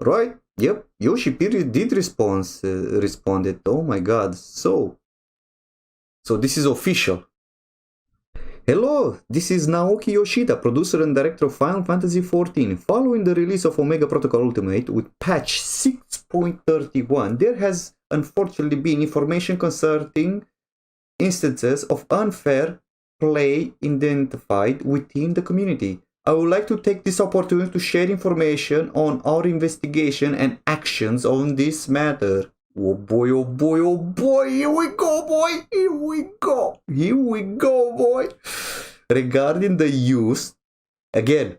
right? Yep, Yoshi-P did responded. Oh my god, so this is official. Hello, this is Naoki Yoshida, producer and director of Final Fantasy XIV. Following the release of Omega Protocol Ultimate with patch 6.31, there has unfortunately been information concerning instances of unfair play identified within the community. I would like to take this opportunity to share information on our investigation and actions on this matter. Oh boy, oh boy, oh boy, here we go, boy, here we go, boy. Regarding the use, again,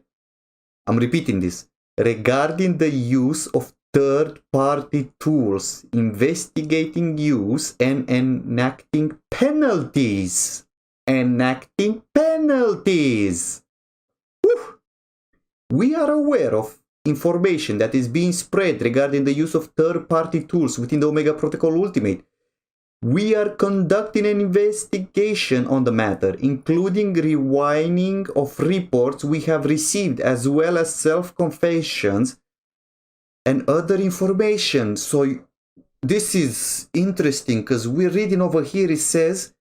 I'm repeating this, regarding the use of third-party tools, investigating use and enacting penalties. Woo! We are aware of information that is being spread regarding the use of third-party tools within the Omega Protocol Ultimate. We are conducting an investigation on the matter, including rewinding of reports we have received, as well as self-confessions and other information. So this is interesting because we're reading over here, it says,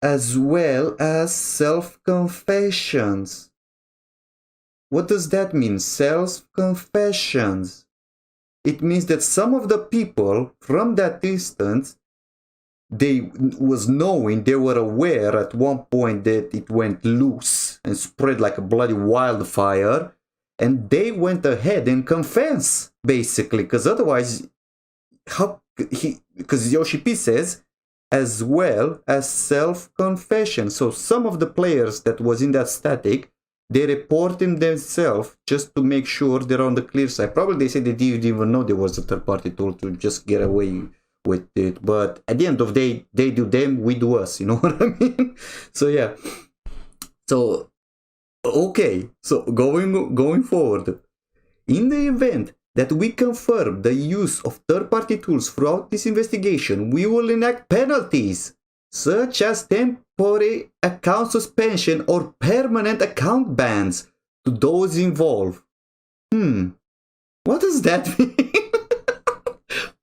as well as self-confessions. What does that mean? Self-confessions. It means that some of the people from that instance, they were aware at one point that it went loose and spread like a bloody wildfire, and they went ahead and confessed, basically, because otherwise, because Yoshi-P says, as well as self-confession. So some of the players that was in that static, they reported themselves just to make sure they're on the clear side. Probably they said they didn't even know there was a third-party tool to just get away with it. But at the end of the day, they do them, we do us. You know what I mean? So yeah. So okay. So going forward, in the event that we confirm the use of third-party tools throughout this investigation, we will enact penalties such as temporary account suspension or permanent account bans to those involved. What does that mean?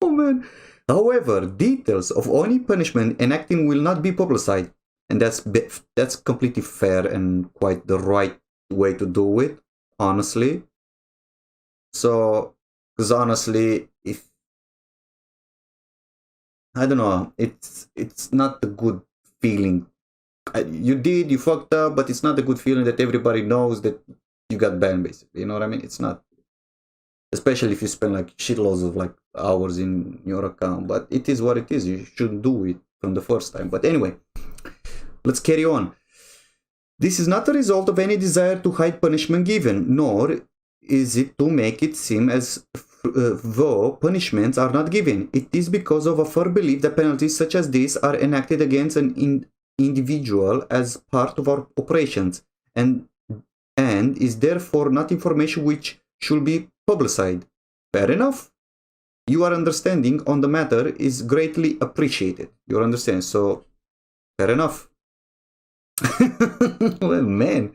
Oh man. However, details of any punishment enacting will not be publicized, and that's completely fair and quite the right way to do it, honestly. So, because honestly, if I don't know, it's not a good feeling. You fucked up, but it's not a good feeling that everybody knows that you got banned, basically. You know what I mean? It's not, especially if you spend like shitloads of like hours in your account. But it is what it is. You shouldn't do it from the first time. But anyway, let's carry on. This is not a result of any desire to hide punishment given, nor is it to make it seem as though punishments are not given. It is because of a firm belief that penalties such as this are enacted against an individual as part of our operations, and is therefore not information which should be publicized. Fair enough. Your understanding on the matter is greatly appreciated. You understand? So, fair enough. Well, man,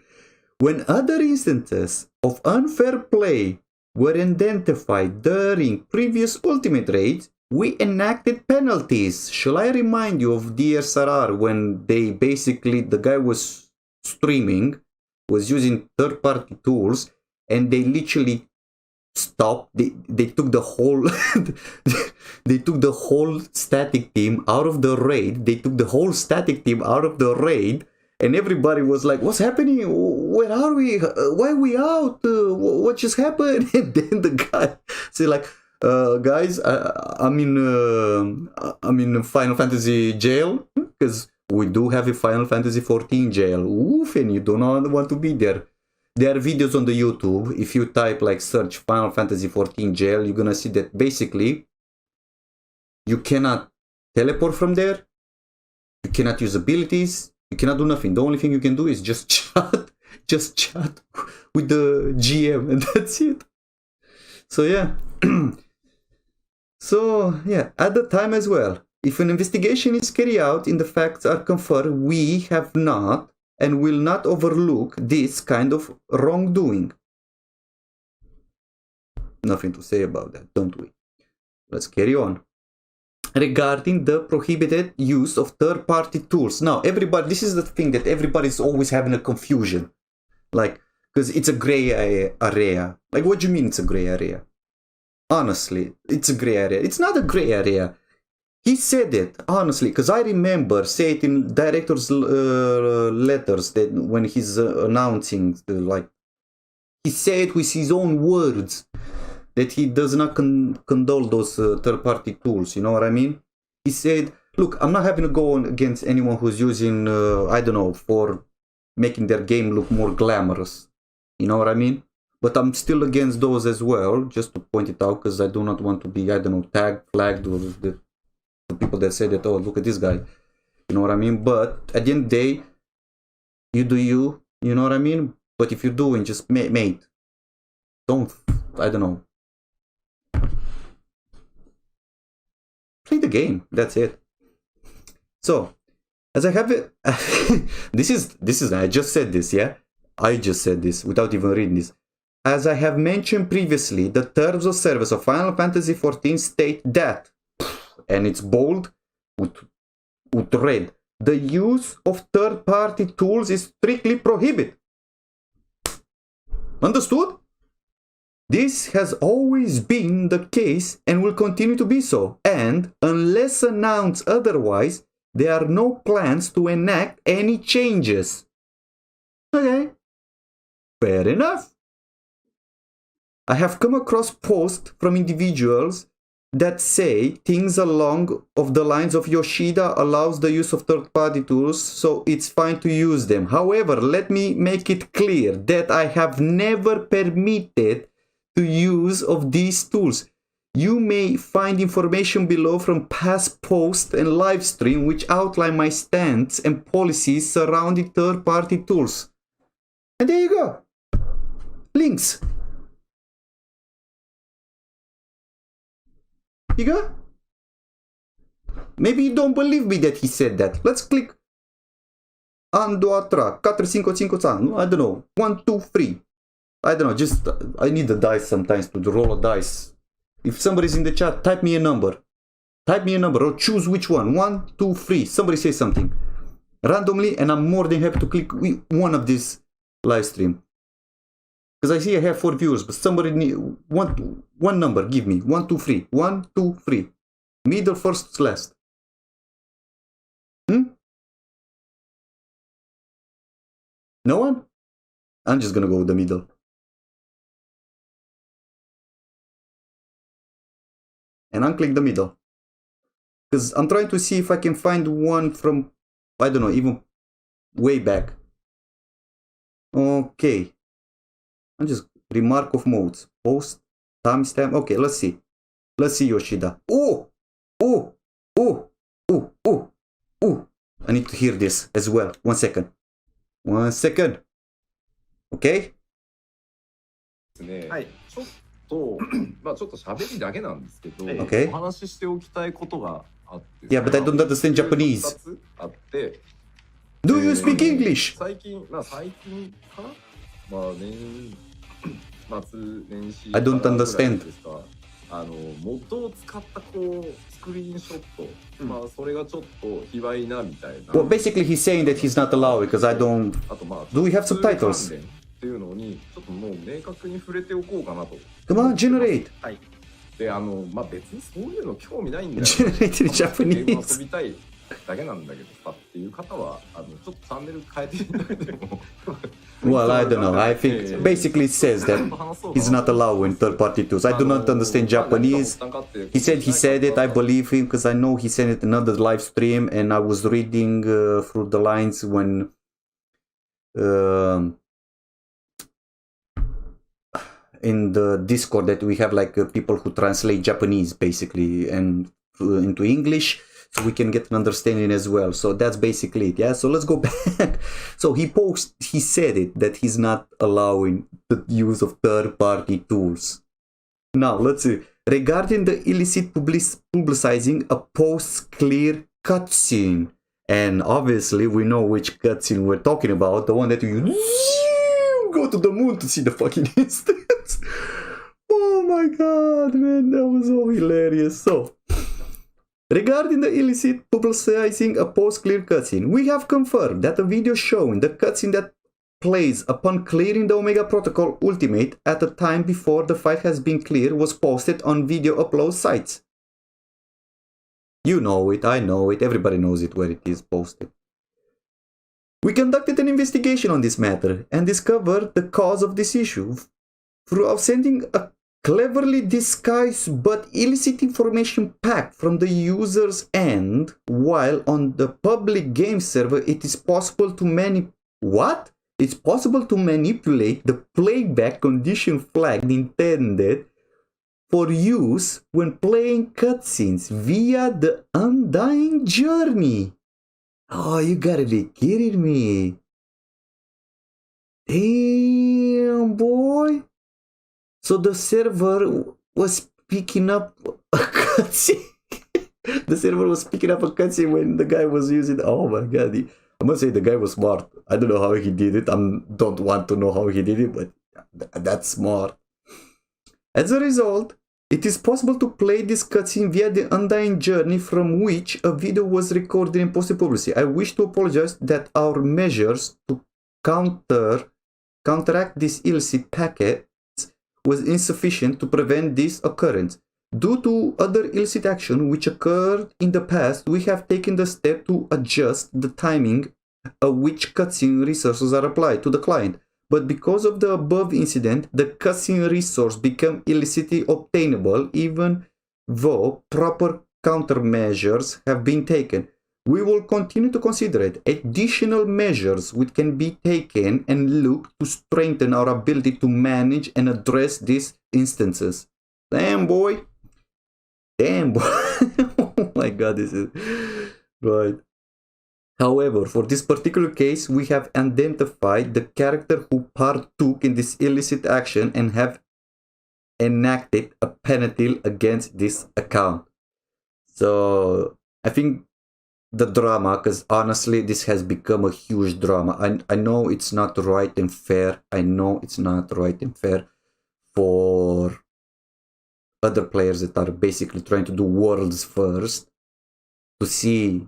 when other instances of unfair play were identified during previous Ultimate raids, we enacted penalties. Shall I remind you of DSRR when they basically, the guy was streaming, was using third-party tools, and they literally stopped. They took the whole they took the whole static team out of the raid. And everybody was like, what's happening? Where are we? Why are we out? What just happened? And then the guy said like, guys, I'm in Final Fantasy jail, because we do have a Final Fantasy XIV jail. Oof, and you do not want to be there. There are videos on the YouTube. If you type like search Final Fantasy XIV jail, you're gonna see that basically you cannot teleport from there. You cannot use abilities. You cannot do nothing. The only thing you can do is just chat with the GM, and that's it. So yeah. So yeah, at the time as well, if an investigation is carried out and the facts are confirmed, we have not and will not overlook this kind of wrongdoing. nothing to say about that, don't we? Let's carry on. Regarding the prohibited use of third-party tools. Now, everybody, this is the thing that everybody's always having a confusion. Like, because it's a gray area. Like, what do you mean it's a gray area? Honestly, it's a gray area. It's not a gray area. He said it, honestly, because I remember say it in director's letters that when he's announcing, like, he said with his own words that he does not condone those third-party tools, you know what I mean? He said, look, I'm not having to go on against anyone who's using, I don't know, for making their game look more glamorous, you know what I mean? But I'm still against those as well, just to point it out, because I do not want to be, I don't know, tagged, flagged, or the people that say that, oh, look at this guy, you know what I mean? But at the end of the day, you do you, you know what I mean? But if you're doing, just mate, don't, I don't know, play the game, that's it. So, as I have it, this is, I just said this, yeah? I just said this without even reading this. As I have mentioned previously, the terms of service of Final Fantasy XIV state that, and it's bold with red, the use of third-party tools is strictly prohibited. Understood? This has always been the case and will continue to be so, and unless announced otherwise, there are no plans to enact any changes. Okay, fair enough. I have come across posts from individuals that say things along of the lines of Yoshida allows the use of third-party tools, so it's fine to use them. However, let me make it clear that I have never permitted the use of these tools. You may find information below from past posts and live stream which outline my stance and policies surrounding third-party tools. And there you go. Links. You go? Maybe you don't believe me that he said that. Let's click. 1, 2, 3, 4, 5, 5, 6. I don't know. 1, 2, 3. I don't know. Just, I need the dice sometimes to roll a dice. If somebody's in the chat, type me a number. Type me a number or choose which one. 1, 2, 3. Somebody say something. Randomly, and I'm more than happy to click one of these live stream. Because I see I have 4 viewers, but somebody need one number. Give me 1, 2, 3. 1, 2, 3. Middle, first, last. No one? I'm just gonna go with the middle. And unclick the middle. Because I'm trying to see if I can find one from, I don't know, even way back. Okay. I'm just remark of modes. Post, timestamp. Okay, let's see. Let's see Yoshida. Oh! Oh! Oh! Oh! Oh! Oh! I need to hear this as well. 1 second. 1 second. Okay? はい、ちょっと、まあちょっと喋りだけなんですけど、Okay. お話ししておきたいことがあって、Yeah, but I don't understand Japanese. 2つあって、Do you speak English? 最近かな、まあ末年始 I don't understand. ですか、モッドを使ったこうスクリーンショット、まあそれがちょっと卑猥なみたいな。Well, basically he's saying that he's not allowed because I don't. あとまあ Do we have subtitles? っていうのにちょっともう明確に触れておこうかなと。Come on, generate. はい。でまあ別にそういうの興味ないんだよ。Generate in ゲーム Japanese. 遊びたいだけなんだけどさっていう方はちょっとチャンネル変えていただいても。Well, I don't know. I think basically it says that he's not allowing third-party tools. I do not understand Japanese. He said it. I believe him because I know he said it in another live stream, and I was reading through the lines when in the Discord that we have like people who translate Japanese basically and into English, so we can get an understanding as well. So that's basically it. Yeah, so let's go back. So he said it that he's not allowing the use of third-party tools. Now let's see. Regarding the illicit publicizing a post-clear cutscene, and obviously we know which cutscene we're talking about, the one that you go to the moon to see the fucking instance. Oh my my god, man, that was so hilarious. So, regarding the illicit publicizing a post-clear cutscene, we have confirmed that a video showing the cutscene that plays upon clearing the Omega Protocol Ultimate at a time before the fight has been cleared was posted on video upload sites. You know it, I know it, everybody knows it where it is posted. We conducted an investigation on this matter and discovered the cause of this issue through sending a cleverly disguised but illicit information pack from the user's end, while on the public game server it is possible to It's possible to manipulate the playback condition flag intended for use when playing cutscenes via the Undying Journey. Oh, you gotta be kidding me. Damn, boy. So the server was picking up a cutscene. The server was picking up a cutscene when the guy was using... Oh my god. I must say the guy was smart. I don't know how he did it. I don't want to know how he did it, but that's smart. As a result, it is possible to play this cutscene via the Undying Journey, from which a video was recorded and posted publicly. I wish to apologize that our measures to counteract this illicit packet was insufficient to prevent this occurrence. Due to other illicit action which occurred in the past, we have taken the step to adjust the timing at which cutscene resources are applied to the client. But because of the above incident, the cutscene resource became illicitly obtainable even though proper countermeasures have been taken. We will continue to consider it. Additional measures which can be taken and look to strengthen our ability to manage and address these instances. Damn, boy. Damn, boy. Oh my god, this is... Right. However, for this particular case, we have identified the character who partook in this illicit action and have enacted a penalty against this account. So, I think the drama, because honestly, this has become a huge drama. I know it's not right and fair. I know it's not right and fair for other players that are basically trying to do worlds first to see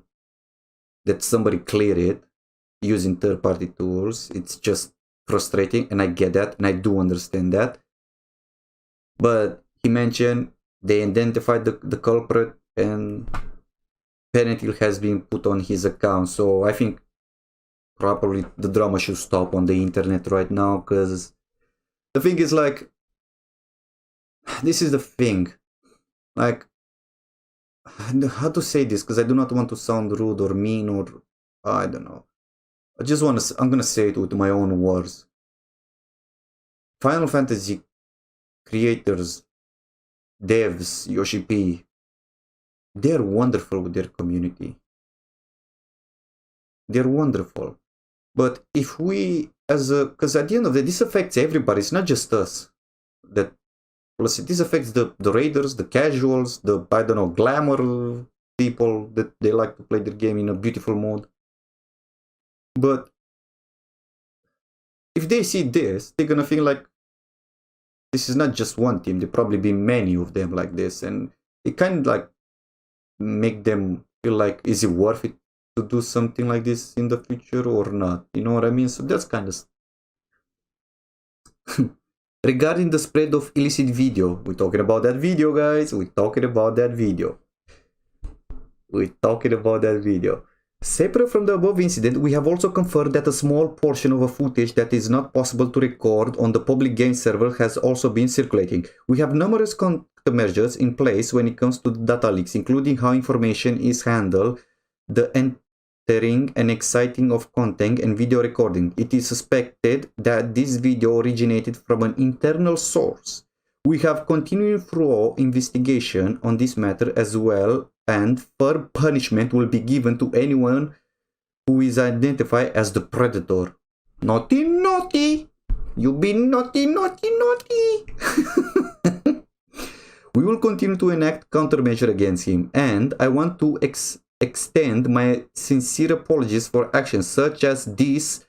that somebody clear it using third-party tools. It's just frustrating, and I get that, and I do understand that. But he mentioned they identified the culprit, and penalty has been put on his account. So I think probably the drama should stop on the internet right now, because the thing is, like, this is the thing, like, how to say this, because I do not want to sound rude or mean, or I don't know. I'm gonna say it with my own words. Final Fantasy creators, devs, Yoshi-P, they're wonderful with their community. They're wonderful. But if we, because at the end of the day, this affects everybody, it's not just us. Plus, this affects the raiders, the casuals, the, I don't know, glamour people that they like to play their game in a beautiful mode. But if they see this, they're gonna feel like this is not just one team. There probably be many of them like this, and it kind of like make them feel like, is it worth it to do something like this in the future or not? You know what I mean? So that's kind of... Regarding the spread of illicit video, we're talking about that video, guys. We're talking about that video. Separate from the above incident, we have also confirmed that a small portion of a footage that is not possible to record on the public game server has also been circulating. We have numerous countermeasures in place when it comes to data leaks, including how information is handled, the entering and exciting of content and video recording. It is suspected that this video originated from an internal source. We have continued thorough investigation on this matter as well, and firm punishment will be given to anyone who is identified as the predator. Naughty, naughty! You be naughty, naughty, naughty! We will continue to enact countermeasure against him, and I want to extend my sincere apologies for actions such as this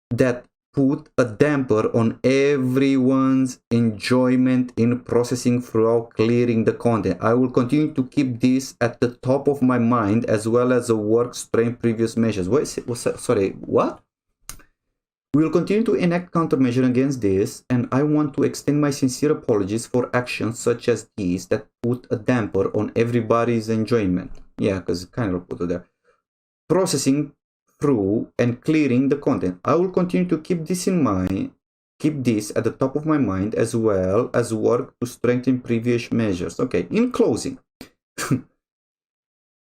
that put a damper on everyone's enjoyment in processing throughout clearing the content. I will continue to keep this at the top of my mind as well as a work strain previous measures. Sorry, what? We will continue to enact countermeasure against this, and I want to extend my sincere apologies for actions such as these that put a damper on everybody's enjoyment. Yeah, because kind of put it there. Processing through and clearing the content. I will continue to keep this in mind, keep this at the top of my mind as well as work to strengthen previous measures. Okay, in closing,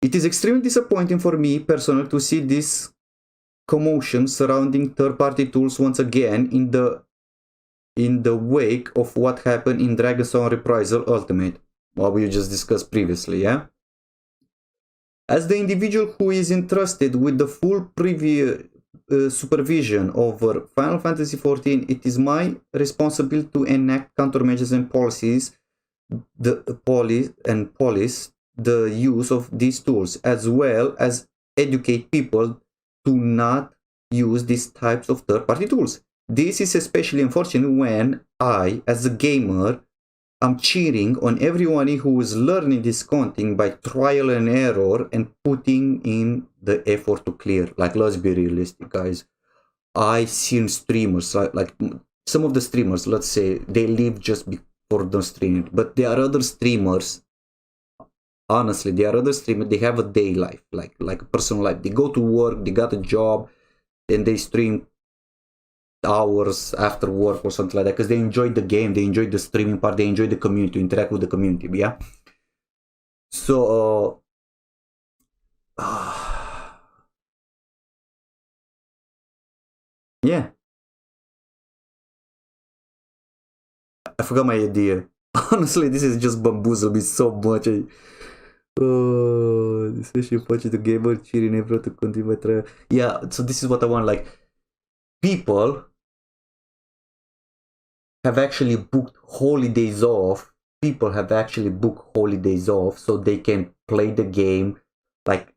it is extremely disappointing for me personally to see this commotion surrounding third-party tools once again in the wake of what happened in Dragonstone Reprisal Ultimate, what we just discussed previously, yeah? As the individual who is entrusted with the full supervision over Final Fantasy XIV, it is my responsibility to enact countermeasures and policies, police the use of these tools, as well as educate people to not use these types of third-party tools. This is especially unfortunate when I, as a gamer, am cheering on everyone who is learning this content by trial and error and putting in the effort to clear. Like, let's be realistic, guys. I've seen streamers, like some of the streamers, let's say, they live just for the streaming, but there are other streamers. Honestly, there are other streamers, they have a day life, like a personal life. They go to work, they got a job, and they stream hours after work or something like that because they enjoy the game, they enjoy the streaming part, they enjoy the community, interact with the community, yeah? So, yeah. I forgot my idea. Honestly, this is just bamboozled me so much. Especially watching the gamer cheering everyone to continue my trial. Yeah, so this is what I want. Like, people have actually booked holidays off. People have actually booked holidays off so they can play the game like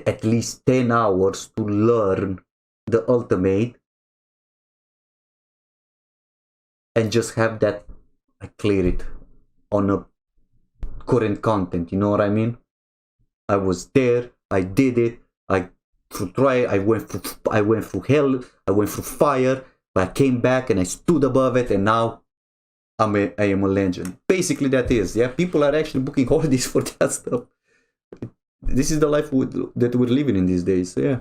at least 10 hours to learn the ultimate and just have that clear it on a current content, you know what I mean? I was there, I did it, I went through hell, I went through fire, but I came back and I stood above it, and now I am a legend. Basically that is, yeah, people are actually booking holidays for that stuff. This is the life that we're living in these days, yeah.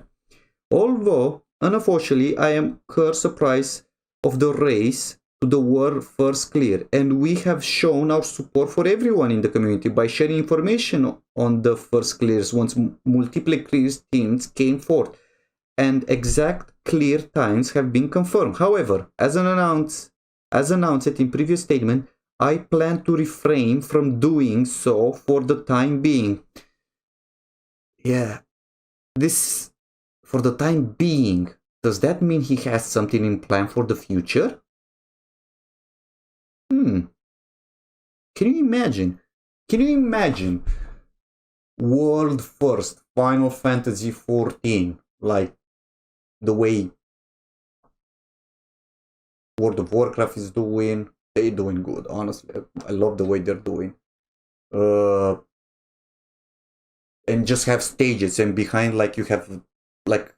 Although, unfortunately, I am surprised of the race to the world first clear, and we have shown our support for everyone in the community by sharing information on the first clears once multiple clear teams came forth, and exact clear times have been confirmed. However, as announced in previous statement, I plan to refrain from doing so for the time being. Yeah, this for the time being. Does that mean he has something in plan for the future? Can you imagine? Can you imagine world first Final Fantasy XIV, like the way World of Warcraft is doing? They're doing good, honestly. I love the way they're doing. And just have stages, and behind, like, you have like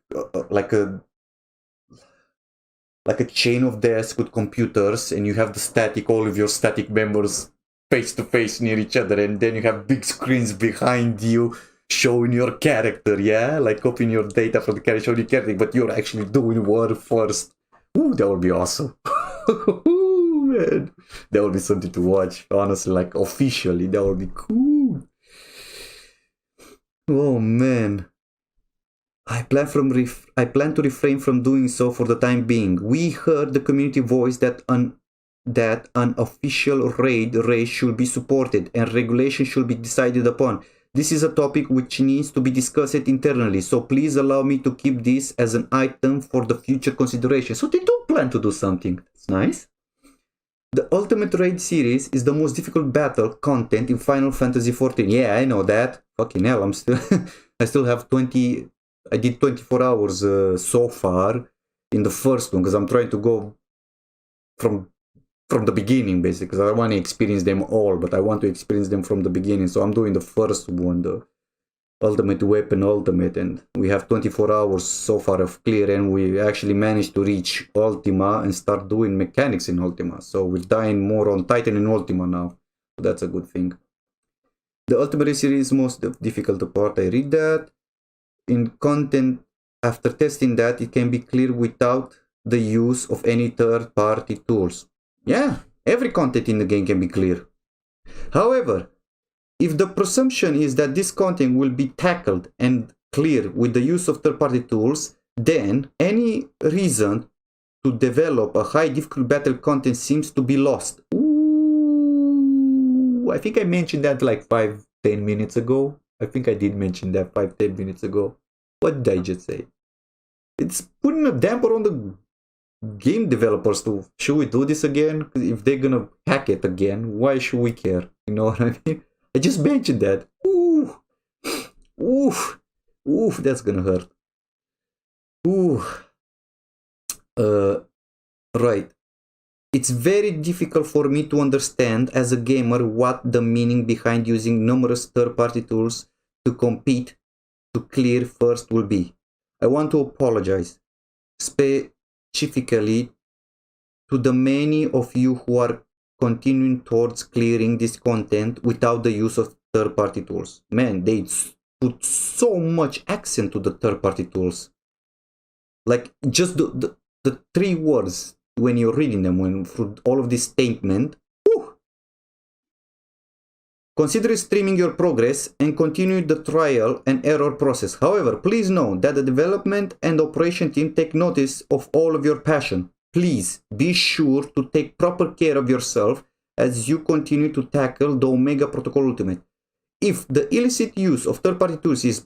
a chain of desks with computers, and you have all of your static members face to face near each other, and then you have big screens behind you showing your character, yeah? Like copying your data from the character, showing your character, but you're actually doing war first. Ooh, that would be awesome. Ooh, man. That would be something to watch, honestly, like officially, that would be cool. Oh, man. I plan to refrain from doing so for the time being. We heard the community voice that an official race should be supported and regulation should be decided upon. This is a topic which needs to be discussed internally, so please allow me to keep this as an item for the future consideration. So they do plan to do something. That's nice. The Ultimate Raid series is the most difficult battle content in Final Fantasy XIV. Yeah, I know that. Fucking hell, I still have 20... I did 24 hours so far, in the first one, because I'm trying to go from the beginning, basically, because I want to experience them all, but I want to experience them from the beginning. So I'm doing the first one, the Ultimate Weapon Ultimate, and we have 24 hours so far of clear, and we actually managed to reach Ultima and start doing mechanics in Ultima. So we're dying more on Titan in Ultima now. So that's a good thing. The Ultimate series most difficult part, I read that. In content, after testing that, it can be clear without the use of any third-party tools. Yeah, every content in the game can be clear. However, if the presumption is that this content will be tackled and cleared with the use of third-party tools, then any reason to develop a high difficult battle content seems to be lost. Ooh, I think I mentioned that like 5-10 minutes ago. I think I did mention that 5-10 minutes ago. What did I just say? It's putting a damper on the game developers to, should we do this again? If they're gonna hack it again, why should we care? You know what I mean? I just mentioned that. Ooh, oof, oof, that's gonna hurt. Ooh. Right. It's very difficult for me to understand as a gamer what the meaning behind using numerous third-party tools to compete to clear first will be. I want to apologize specifically to the many of you who are continuing towards clearing this content without the use of third-party tools. Man, they put so much accent to the third-party tools. Like just the 3 words when you're reading them, when through all of this statement. Whew. Consider streaming your progress and continue the trial and error process. However, please know that the development and operation team take notice of all of your passion. Please be sure to take proper care of yourself as you continue to tackle the Omega Protocol Ultimate. If the illicit use of third-party tools is,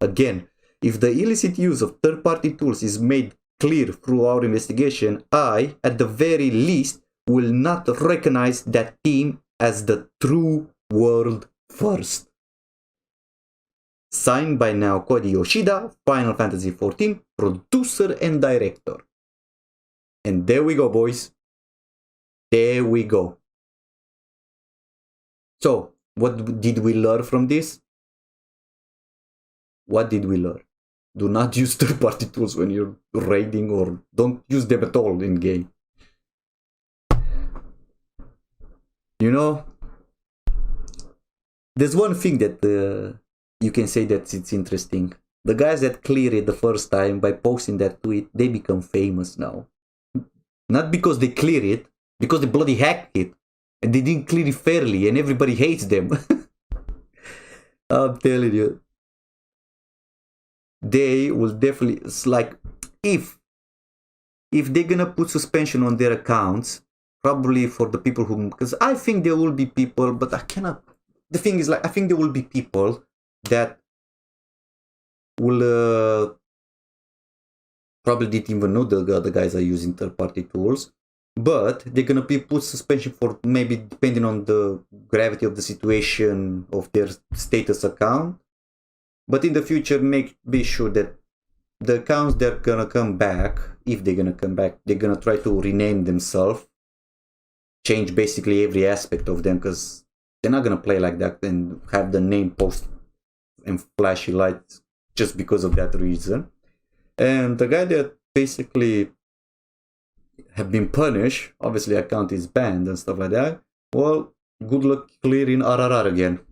again, if the illicit use of third-party tools is made clear through our investigation, I, at the very least, will not recognize that team as the true world first. Signed by Naoki Yoshida, Final Fantasy XIV, producer and director. And there we go, boys. There we go. So, what did we learn from this? What did we learn? Do not use third-party tools when you're raiding, or don't use them at all in game. You know, there's one thing that you can say that it's interesting. The guys that cleared it the first time by posting that tweet, they become famous now. Not because they clear it, because they bloody hacked it. And they didn't clear it fairly and everybody hates them. I'm telling you. They will definitely, it's like, if they're gonna put suspension on their accounts, probably for the people who, because I think there will be people, but I cannot, the thing is, like, I think there will be people that will probably didn't even know the other guys are using third-party tools, but they're gonna be put suspension for maybe depending on the gravity of the situation of their status account. But in the future, be sure that the accounts they're gonna come back, if they're gonna come back, they're gonna try to rename themselves, change basically every aspect of them, because they're not gonna play like that and have the name post and flashy lights just because of that reason. And the guy that basically have been punished, obviously account is banned and stuff like that, well, good luck clearing RRR again.